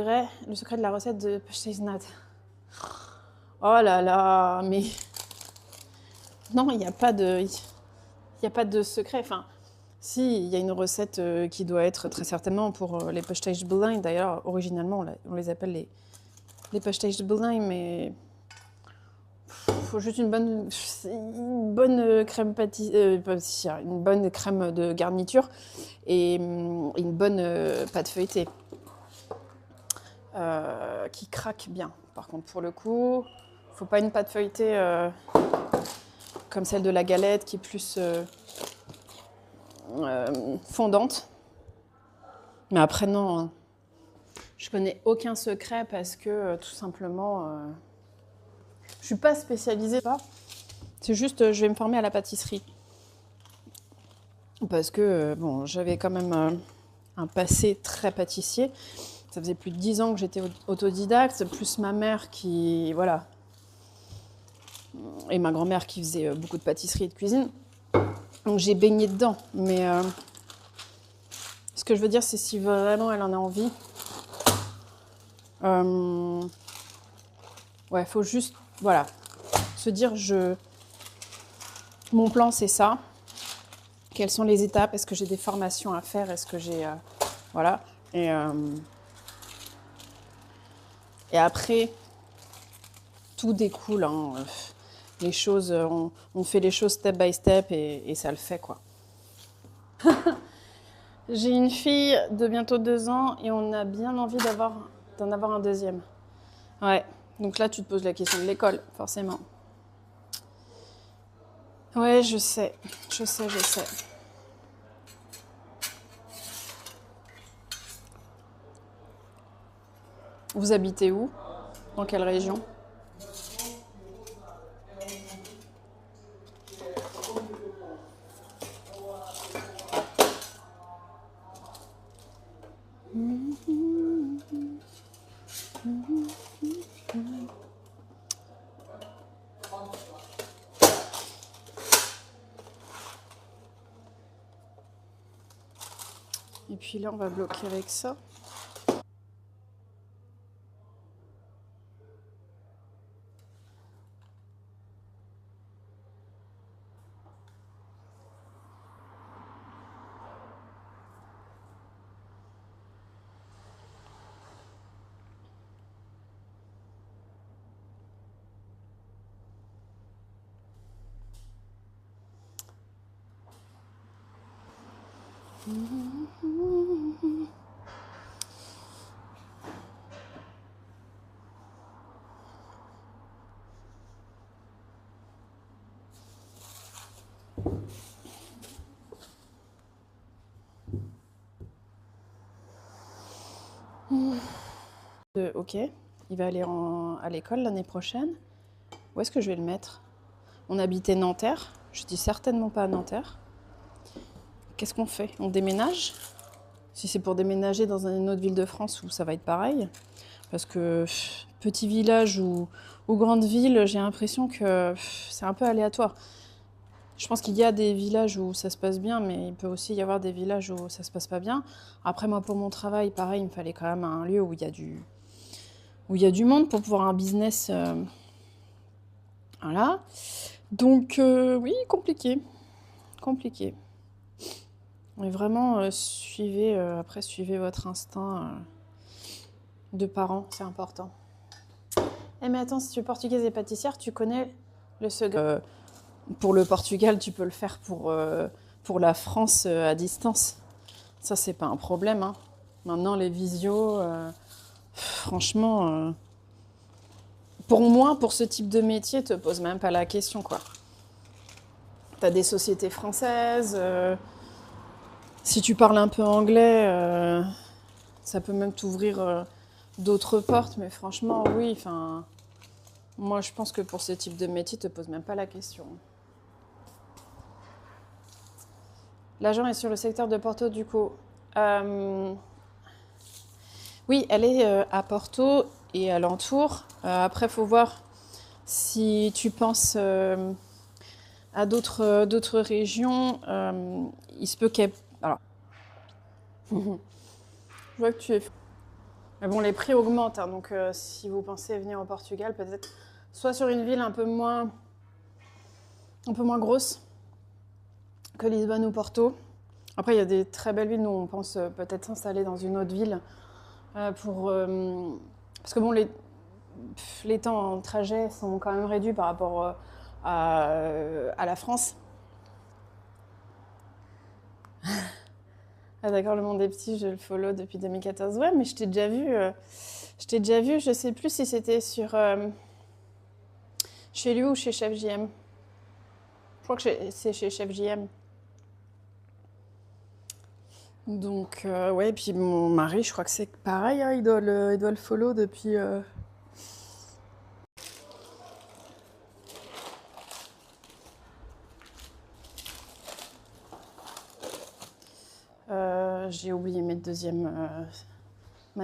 Le secret de la recette de Pasteurisnat. Oh là là, mais... Non, il n'y a pas de... Il n'y a pas de secret. Enfin, si, il y a une recette qui doit être très certainement pour les Pasteurisblijn. D'ailleurs, originalement, on les appelle les Pasteurisblijn, mais... Il faut juste une bonne crème pâtissière, une bonne crème de garniture et une bonne pâte feuilletée qui craque bien. Par contre, pour le coup, il ne faut pas une pâte feuilletée comme celle de la galette qui est plus fondante. Mais après, non, je connais aucun secret parce que tout simplement... je suis pas spécialisée, c'est juste je vais me former à la pâtisserie. Parce que bon, j'avais quand même un passé très pâtissier. Ça faisait plus de 10 ans que j'étais autodidacte, plus ma mère qui... Voilà. Et ma grand-mère qui faisait beaucoup de pâtisserie et de cuisine. Donc j'ai baigné dedans. Mais ce que je veux dire, c'est si vraiment elle en a envie... ouais, faut juste... Voilà. Se dire, mon plan, c'est ça. Quelles sont les étapes? Est-ce que j'ai des formations à faire? Est-ce que j'ai... voilà. Et après, tout découle. Hein. Les choses, on fait les choses step by step et ça le fait, quoi. J'ai une fille de bientôt 2 ans et on a bien envie d'en avoir un deuxième. Ouais. Donc là, tu te poses la question de l'école, forcément. Ouais, je sais. Je sais. Vous habitez où? Dans quelle région? Et puis là, on va bloquer avec ça. Ok, il va aller à l'école l'année prochaine. Où est-ce que je vais le mettre? On habitait Nanterre. Je dis certainement pas à Nanterre. Qu'est-ce qu'on fait? On déménage? Si c'est pour déménager dans une autre ville de France où ça va être pareil. Parce que petit village ou grande ville, j'ai l'impression que c'est un peu aléatoire. Je pense qu'il y a des villages où ça se passe bien, mais il peut aussi y avoir des villages où ça se passe pas bien. Après, moi, pour mon travail, pareil, il me fallait quand même un lieu où il y a du monde pour pouvoir un business. Voilà. Donc, oui, compliqué. Mais vraiment, suivez votre instinct de parents, c'est important. Eh mais attends, si tu es portugaise et pâtissière, tu connais le secret. Pour le Portugal, tu peux le faire pour la France à distance. Ça, c'est pas un problème. Hein. Maintenant, les visios, franchement, pour moi, pour ce type de métier, te pose même pas la question, quoi. T'as des sociétés françaises. Si tu parles un peu anglais, ça peut même t'ouvrir d'autres portes. Mais franchement, oui. Enfin, moi, je pense que pour ce type de métier, te pose même pas la question. L'agent est sur le secteur de Porto, du coup. Oui, elle est à Porto et alentour. Après, il faut voir si tu penses à d'autres régions. Il se peut qu'elle... Alors, je vois que tu es... Mais bon, les prix augmentent, hein, donc si vous pensez venir au Portugal, peut-être soit sur une ville un peu moins grosse que Lisbonne ou Porto. Après, il y a des très belles villes. Nous, on pense peut-être s'installer dans une autre ville parce que bon, les temps en trajet sont quand même réduits par rapport à la France. Ah d'accord, le monde des petits, je le follow depuis 2014. Ouais, mais je t'ai déjà vu. Je sais plus si c'était sur chez lui ou chez Chef JM. Je crois que c'est chez Chef JM. Donc ouais, et puis mon mari, je crois que c'est pareil, hein, il doit le follow depuis. J'ai oublié ma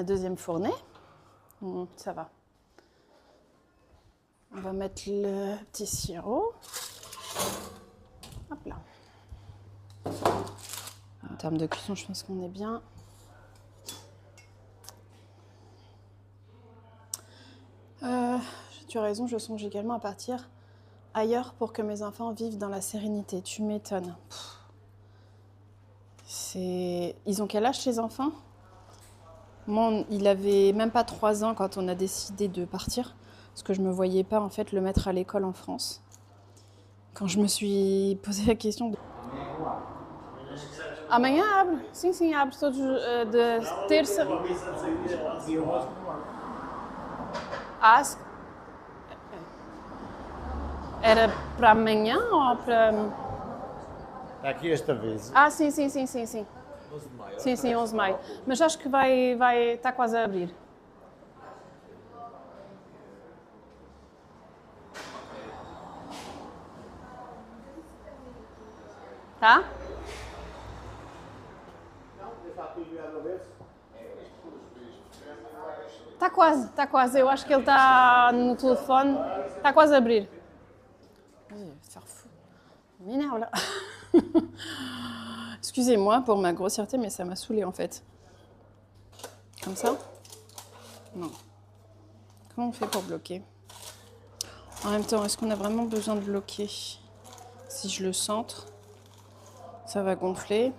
deuxième fournée. Ça va. On va mettre le petit sirop. Hop là. En termes de cuisson, je pense qu'on est bien. Tu as raison, je songe également à partir ailleurs pour que mes enfants vivent dans la sérénité. Tu m'étonnes. Ils ont quel âge, ces enfants? Moi, il avait même pas 3 ans quand on a décidé de partir, parce que je me voyais pas en fait le mettre à l'école en France. Quand je me suis posé la question de... Amanhã abre. Sim, sim, abre todos de terça. Era para amanhã ou para... Está aqui esta vez. Ah, sim, sim, sim, sim, sim. 11 de maio. Sim, sim, 11 de maio. Mas acho que está quase a abrir. Tá? Está quase. Eu acho que ele está no telefone. Está quase a abrir. Faire fou. M'énerve là. Excusez-moi pour ma grossièreté, mais ça m'a saoulée en fait. Comme ça? Non. Comment on fait pour bloquer? En même temps, est-ce qu'on a vraiment besoin de bloquer? Si je le centre, ça va gonfler.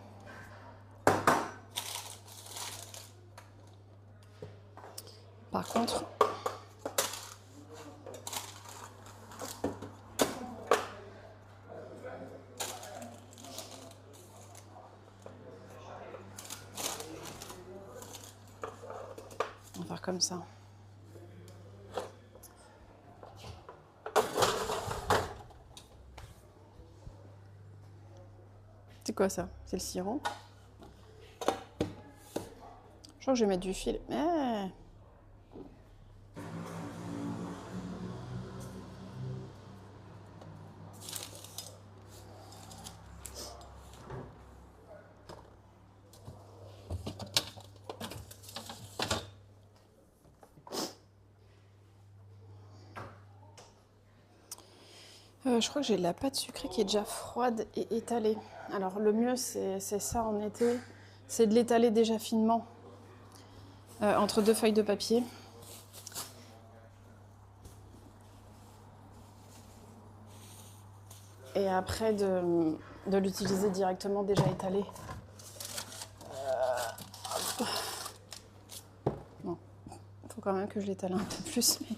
Par contre, on va faire comme ça. C'est quoi ça? C'est le sirop. Je crois que je vais mettre du fil. Je crois que j'ai de la pâte sucrée qui est déjà froide et étalée. Alors le mieux c'est ça en été, c'est de l'étaler déjà finement entre 2 feuilles de papier. Et après de l'utiliser directement déjà étalé. Bon, il faut quand même que je l'étale un peu plus. Mais...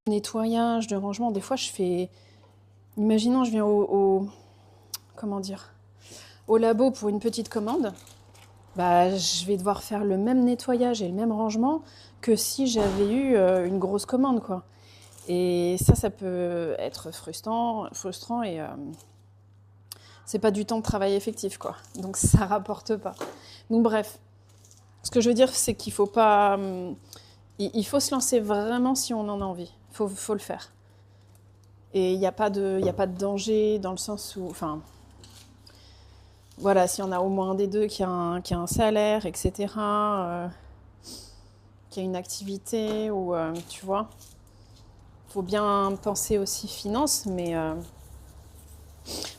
Nettoyage, de rangement, des fois je fais... Imaginons je viens comment dire, au labo pour une petite commande, bah, je vais devoir faire le même nettoyage et le même rangement que si j'avais eu une grosse commande, quoi. Et ça peut être frustrant et c'est pas du temps de travail effectif, quoi. Donc ça rapporte pas. Donc bref, ce que je veux dire, c'est qu'il faut pas... il faut se lancer vraiment si on en a envie. Faut le faire. Et il n'y a pas de danger dans le sens où... Enfin, voilà, s'il y en a au moins un des deux qui a un salaire, etc., qui a une activité, ou tu vois, il faut bien penser aussi finances, mais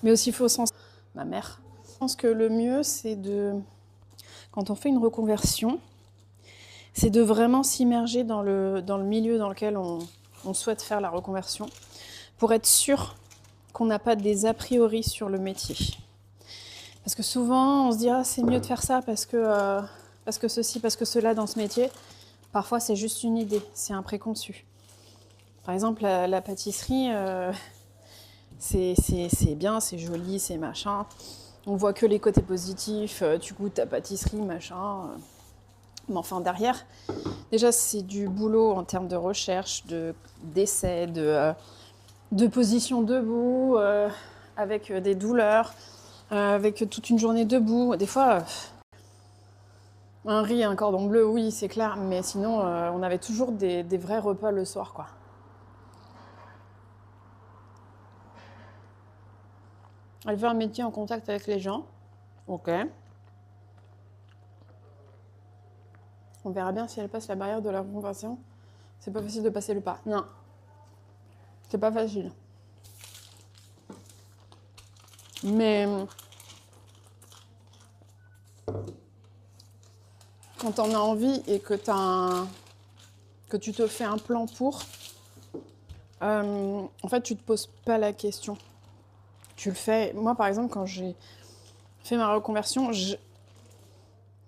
aussi il faut sens. Ma mère. Je pense que le mieux, c'est de quand on fait une reconversion, c'est de vraiment s'immerger dans le milieu dans lequel on souhaite faire la reconversion pour être sûr qu'on n'a pas des a priori sur le métier. Parce que souvent, on se dit « Ah, c'est mieux de faire ça parce que ceci, parce que cela dans ce métier ». Parfois, c'est juste une idée, c'est un préconçu. Par exemple, la pâtisserie, c'est bien, c'est joli, c'est machin. On voit que les côtés positifs, tu goûtes ta pâtisserie, machin. Mais enfin, derrière, déjà, c'est du boulot en termes de recherche, d'essais, de position debout, avec des douleurs, avec toute une journée debout. Des fois, un riz et un cordon bleu, oui, c'est clair. Mais sinon, on avait toujours des vrais repas le soir, quoi. Elle fait un métier en contact avec les gens. Ok. On verra bien si elle passe la barrière de la reconversion. C'est pas facile de passer le pas. Non. C'est pas facile. Mais quand t'en as envie et que tu te fais un plan pour, en fait, tu te poses pas la question. Tu le fais. Moi, par exemple, quand j'ai fait ma reconversion,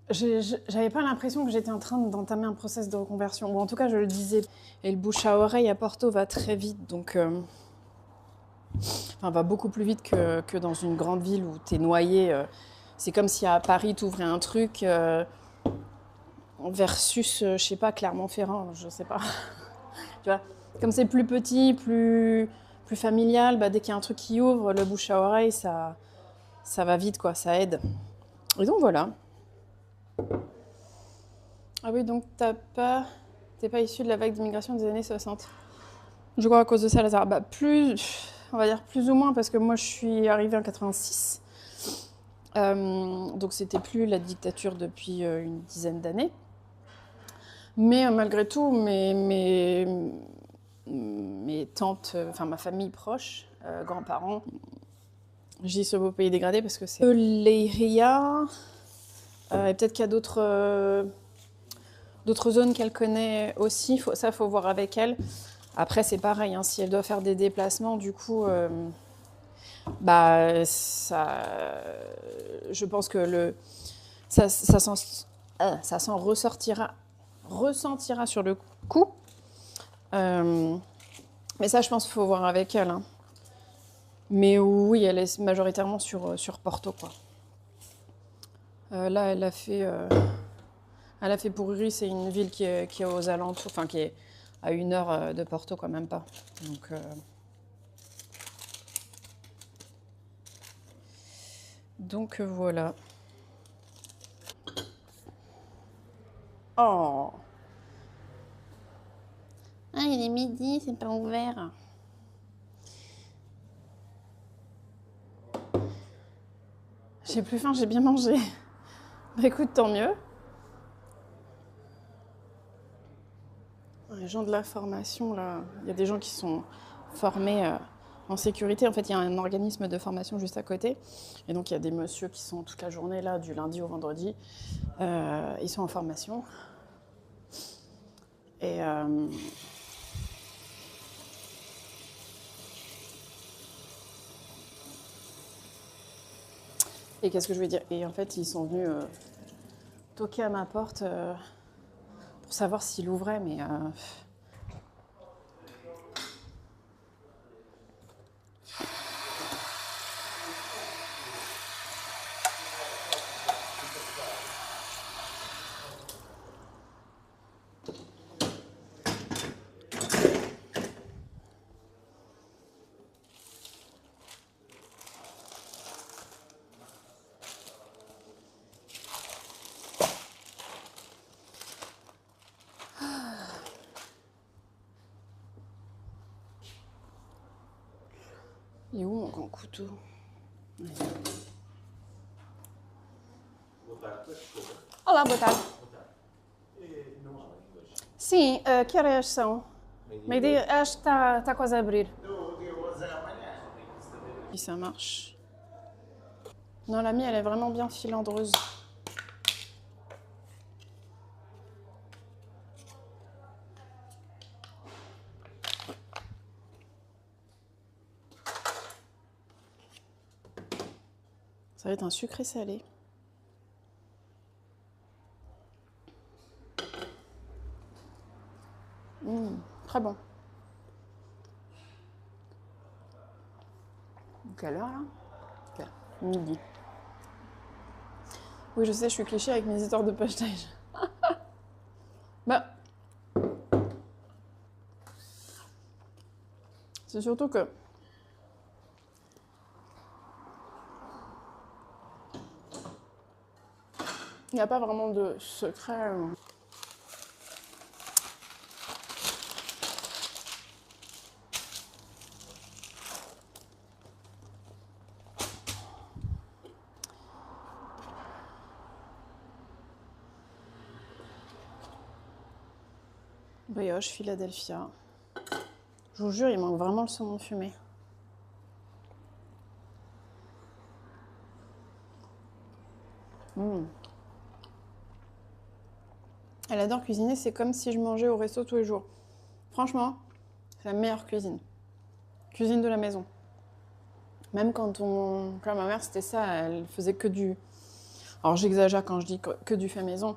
j'avais pas l'impression que j'étais en train d'entamer un process de reconversion. Ou en tout cas, je le disais. Et le bouche à oreille à Porto va très vite. Donc, va beaucoup plus vite que dans une grande ville où t'es noyé. C'est comme si à Paris, t'ouvrais un truc versus, je sais pas, Clermont-Ferrand, je sais pas. Tu vois, comme c'est plus petit, plus familial, dès qu'il y a un truc qui ouvre, le bouche à oreille, ça va vite, quoi, ça aide. Et donc voilà. Ah oui, donc t'es pas issu de la vague d'immigration des années 60. Je crois à cause de ça, Lazare. On va dire plus ou moins, parce que moi je suis arrivée en 86. Donc c'était plus la dictature depuis une dizaine d'années. Mais malgré tout, mes tantes, ma famille proche, grands-parents, je dis ce beau pays dégradé parce que c'est Leiria, et peut-être qu'il y a d'autres zones qu'elle connaît aussi. Faut voir avec elle. Après, c'est pareil, hein, si elle doit faire des déplacements, du coup, je pense que ça s'en ressentira sur le coup. Mais ça, je pense qu'il faut voir avec elle. Hein. Mais oui, elle est majoritairement sur Porto, quoi. Là, elle a fait Pururi, c'est une ville qui est aux alentours, enfin qui est à 1 heure de Porto, quoi, même pas. Donc voilà. Oh. Ah, il est midi, c'est pas ouvert. J'ai plus faim, j'ai bien mangé. Écoute, tant mieux. Les gens de la formation, là, il y a des gens qui sont formés en sécurité. En fait, il y a un organisme de formation juste à côté. Et donc, il y a des messieurs qui sont toute la journée là, du lundi au vendredi. Ils sont en formation. Et qu'est-ce que je vais dire? Et en fait, ils sont venus toquer à ma porte pour savoir s'il ouvrait, mais... Il est où mon grand couteau? Olá, boa tarde. Sim, que horas são? Meio-dia, acho que está quase a abrir. Et ça marche. Non, la mie, elle est vraiment bien filandreuse. Ça va être un sucré salé. Très bon. Quelle heure là? Ok, midi. Oui, je sais, je suis cliché avec mes histoires de page-tage. Bah, c'est surtout que il n'y a pas vraiment de secret. Brioche, Philadelphia. Je vous jure, il manque vraiment le saumon fumé. Elle adore cuisiner, c'est comme si je mangeais au resto tous les jours. Franchement, c'est la meilleure cuisine. Cuisine de la maison. Même quand ma mère, c'était ça, elle faisait que du... Alors j'exagère quand je dis que du fait maison.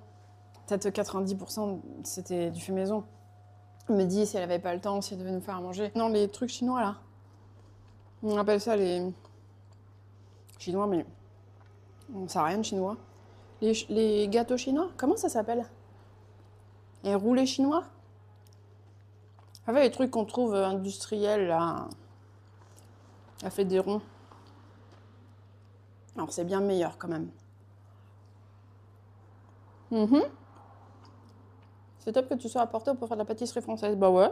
Peut-être 90% c'était du fait maison. Elle me dit si elle avait pas le temps, si elle devait nous faire à manger. Non, les trucs chinois là. On appelle ça les... Chinois, mais... On sait rien de chinois. Les gâteaux chinois, comment ça s'appelle? Les roulés chinois? Enfin, les trucs qu'on trouve industriels là. Elle fait des ronds. Alors c'est bien meilleur quand même. C'est top que tu sois à Porto pour faire de la pâtisserie française. Bah ouais.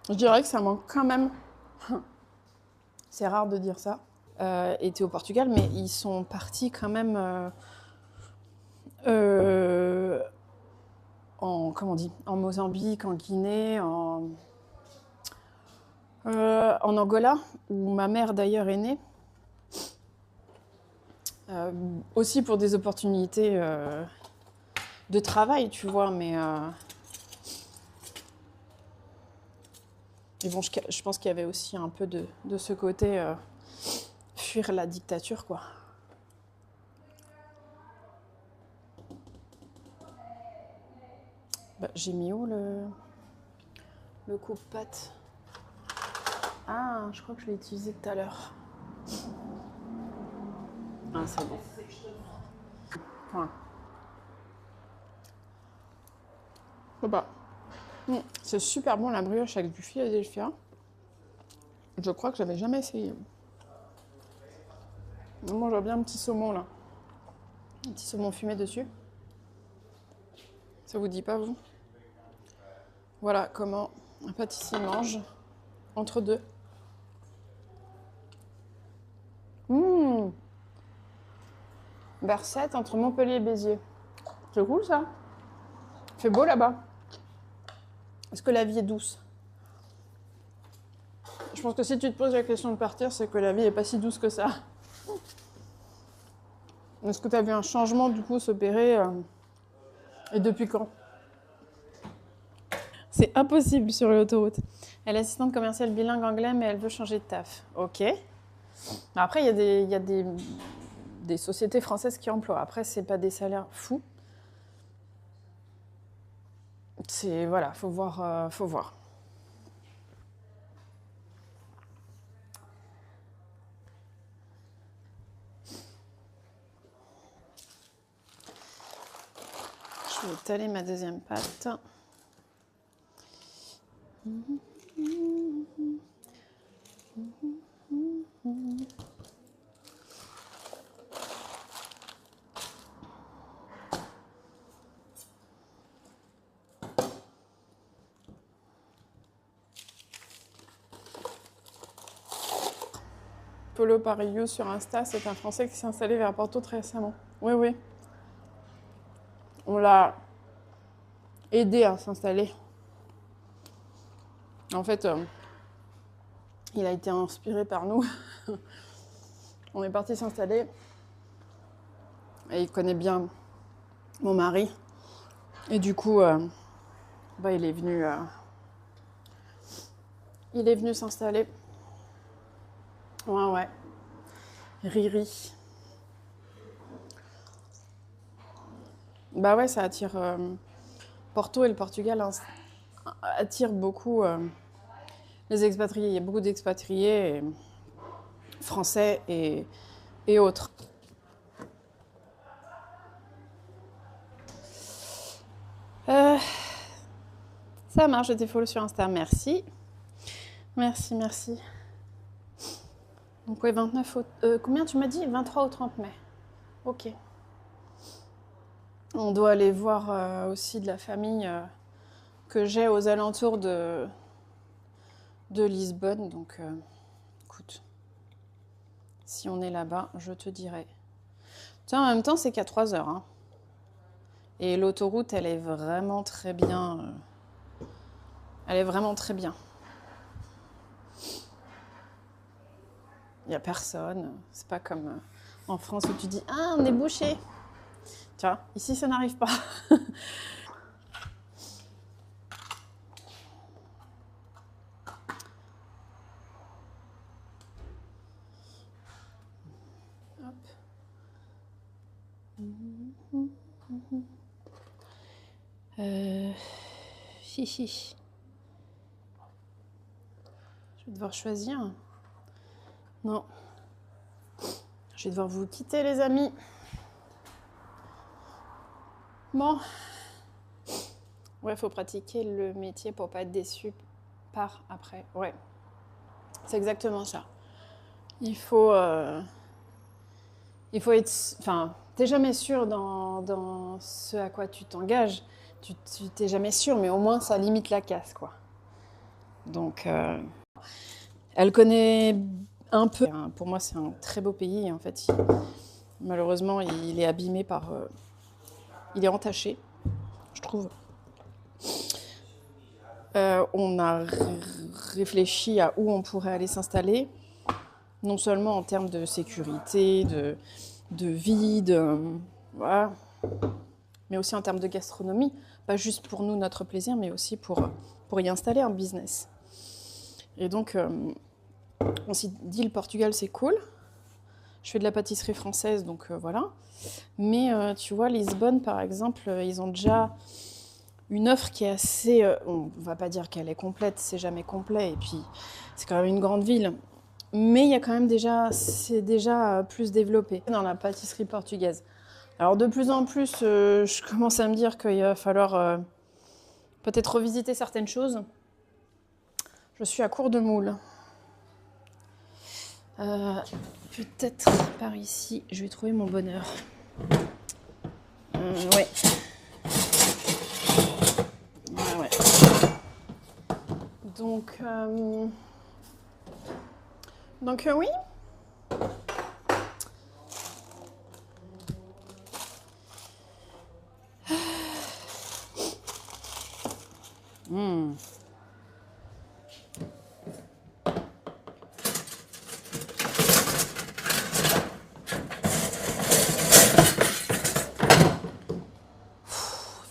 Je dirais que ça manque quand même. C'est rare de dire ça. Était au Portugal, mais ils sont partis quand même comment on dit, en Mozambique, en Guinée, en Angola, où ma mère d'ailleurs est née. Aussi pour des opportunités de travail, tu vois, mais bon, je pense qu'il y avait aussi un peu de ce côté fuir la dictature, quoi. Bah, j'ai mis où le coupe-pâte? Ah, je crois que je l'ai utilisé tout à l'heure. Ah, c'est bon. Voilà. Bah, c'est super bon la brioche avec du Philadelphia. Je crois que j'avais jamais essayé. Moi, j'aurais bien un petit saumon là. Un petit saumon fumé dessus. Ça vous dit pas, vous? Voilà comment un pâtissier mange entre deux. Bercette entre Montpellier et Béziers. C'est cool ça. Il fait beau là-bas. Est-ce que la vie est douce? Je pense que si tu te poses la question de partir, c'est que la vie est pas si douce que ça. Est-ce que tu as vu un changement du coup s'opérer et depuis quand? C'est impossible sur l'autoroute. Elle est assistante commerciale bilingue anglais, mais elle veut changer de taf. Ok. Après, il y a des sociétés françaises qui emploient. Après, c'est pas des salaires fous. C'est voilà, faut voir, faut voir. Je vais étaler ma deuxième pâte. Polo Parillo sur Insta, c'est un Français qui s'est installé vers Porto très récemment. Oui, oui. On l'a aidé à s'installer. En fait, il a été inspiré par nous. On est parti s'installer. Et il connaît bien mon mari. Et du coup, il est venu s'installer. Ouais. Riri. Bah ouais, ça attire... Porto et le Portugal attirent beaucoup les expatriés. Il y a beaucoup d'expatriés français et autres. Ça marche, je t'ai follow sur Insta. Merci. Donc ouais, 29 combien tu m'as dit? 23 au 30 mai. Ok. On doit aller voir aussi de la famille que j'ai aux alentours de Lisbonne. Donc écoute, si on est là-bas, je te dirai. Tiens, en même temps, c'est qu'à 3 heures. Hein. Et l'autoroute, elle est vraiment très bien. Elle est vraiment très bien. Il n'y a personne. C'est pas comme en France où tu dis « Ah, on est bouché !» Tu vois, ici, ça n'arrive pas. Hop. Chichi. Je vais devoir choisir. Non. Je vais devoir vous quitter, les amis. Bon. Ouais, faut pratiquer le métier pour pas être déçu par après. Ouais. C'est exactement ça. Il faut être... Enfin, t'es jamais sûr dans ce à quoi tu t'engages. Tu t'es jamais sûr, mais au moins, ça limite la casse, quoi. Donc, elle connaît un peu. Pour moi, c'est un très beau pays. En fait, malheureusement, il est abîmé par... il est entaché, je trouve. On a réfléchi à où on pourrait aller s'installer, non seulement en termes de sécurité, de vie, voilà, mais aussi en termes de gastronomie. Pas juste pour nous, notre plaisir, mais aussi pour y installer un business. Et donc, on s'est dit, le Portugal, c'est cool. Je fais de la pâtisserie française, donc voilà. Mais tu vois, Lisbonne, par exemple, ils ont déjà une offre qui est assez... on ne va pas dire qu'elle est complète, c'est jamais complet. Et puis, c'est quand même une grande ville. Mais il y a quand même c'est déjà plus développé dans la pâtisserie portugaise. Alors, de plus en plus, je commence à me dire qu'il va falloir peut-être revisiter certaines choses. Je suis à court de moules. Peut-être par ici, je vais trouver mon bonheur. Ouais. Ouais. Donc oui. Il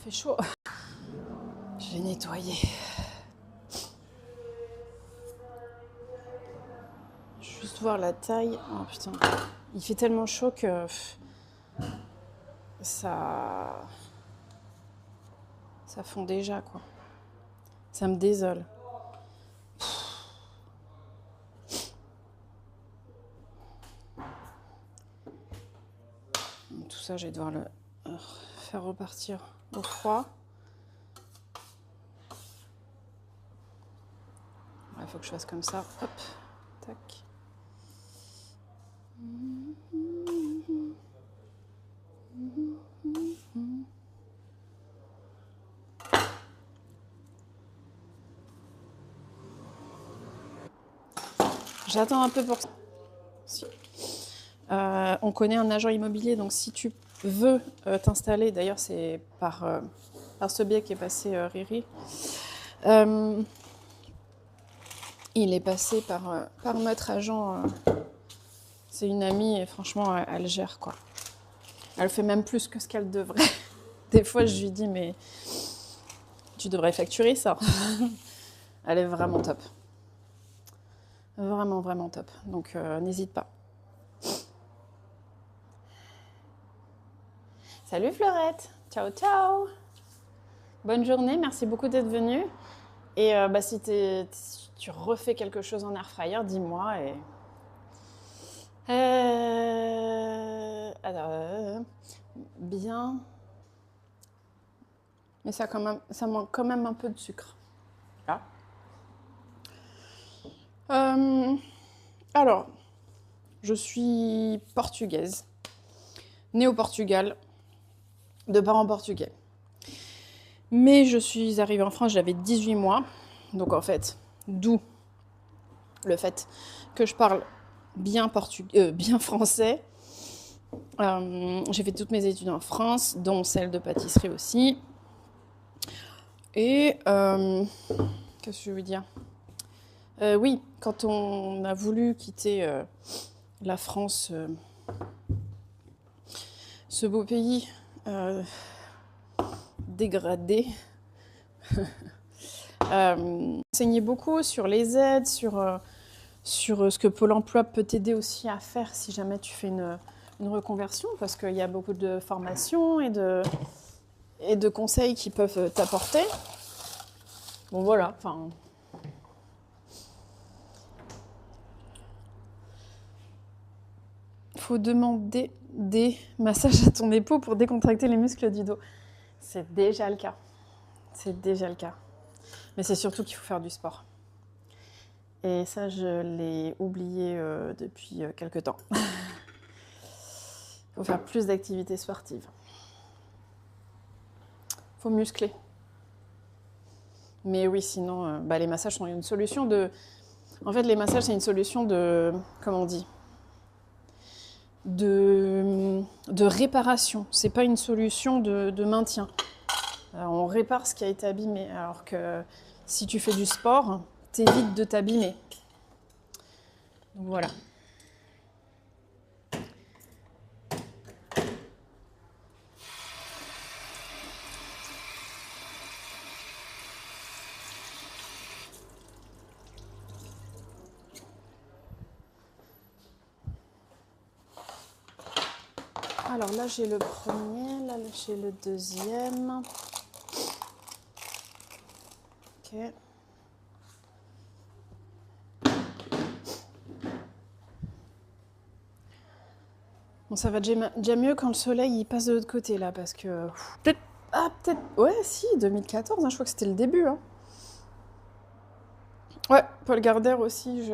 fait chaud. Je vais nettoyer. Juste voir la taille. Oh putain. Il fait tellement chaud que ça fond déjà, quoi. Ça me désole. Tout ça, je vais devoir le faire repartir au froid. Il faut que je fasse comme ça. Hop, tac. J'attends un peu pour ça. Si. On connaît un agent immobilier, donc si tu veux t'installer, d'ailleurs c'est par ce biais qu'est passé Riri, il est passé par notre agent C'est une amie et franchement, elle gère quoi. Elle fait même plus que ce qu'elle devrait. Des fois, je lui dis, mais tu devrais facturer ça. Elle est vraiment top. Vraiment, vraiment top. Donc, n'hésite pas. Salut Fleurette. Ciao, ciao. Bonne journée. Merci beaucoup d'être venue. Et si tu refais quelque chose en air fryer, dis-moi. Bien. Mais ça manque quand même un peu de sucre. Là. Alors, je suis portugaise, née au Portugal, de parents portugais. Mais je suis arrivée en France, j'avais 18 mois. Donc en fait, d'où le fait que je parle bien français. J'ai fait toutes mes études en France, dont celle de pâtisserie aussi. Et qu'est-ce que je veux dire ? Oui, quand on a voulu quitter la France, ce beau pays dégradé, enseignait beaucoup sur les aides, sur ce que Pôle emploi peut t'aider aussi à faire si jamais tu fais une reconversion, parce qu'il y a beaucoup de formations et de conseils qui peuvent t'apporter. Bon voilà, enfin... Faut demander des massages à ton épaule pour décontracter les muscles du dos. C'est déjà le cas. C'est déjà le cas. Mais c'est surtout qu'il faut faire du sport. Et ça, je l'ai oublié depuis quelques temps. Il faut faire plus d'activités sportives. Il faut muscler. Mais oui, sinon, les massages sont une solution de... En fait, les massages, c'est une solution de... Comment on dit ? De réparation. C'est pas une solution de maintien. On répare ce qui a été abîmé. Alors que si tu fais du sport, t'évites de t'abîmer. Donc voilà. Alors là, j'ai le premier, là, j'ai le deuxième. Ok. Bon, ça va déjà mieux quand le soleil il passe de l'autre côté, là, parce que... Peut-être... Ouais, si, 2014, je crois que c'était le début. Ouais, Paul Gardère aussi,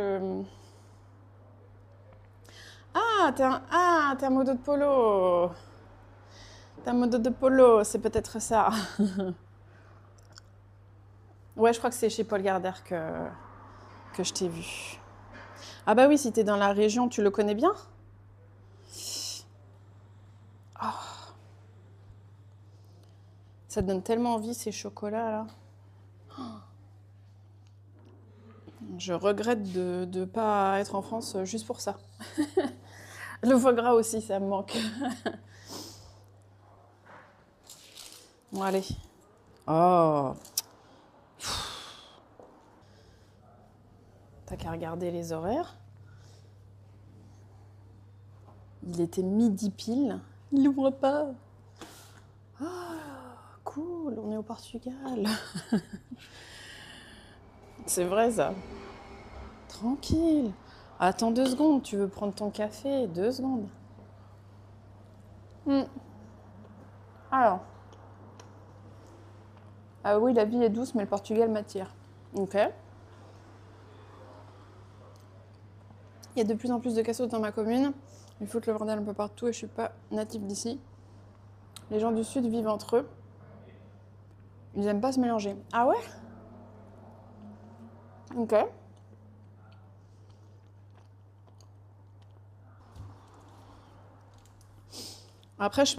t'es un modo de polo. T'es un modo de polo, c'est peut-être ça. Ouais, je crois que c'est chez Paul Gardère que je t'ai vu. Ah bah oui, si t'es dans la région, tu le connais bien ? Oh. Ça te donne tellement envie, ces chocolats-là. Oh. Je regrette de ne pas être en France juste pour ça. Le foie gras aussi, ça me manque. Bon, allez. Oh. T'as qu'à regarder les horaires. Il était midi pile. Il n'ouvre pas. Ah, cool, on est au Portugal. C'est vrai ça. Tranquille. Attends 2 secondes, tu veux prendre ton café ? 2 secondes. Alors. Ah oui, la vie est douce, mais le Portugal m'attire. Ok. Il y a de plus en plus de cassos dans ma commune. Ils foutent le bordel un peu partout et je suis pas native d'ici. Les gens du sud vivent entre eux. Ils aiment pas se mélanger. Ah ouais ? Ok. Après, je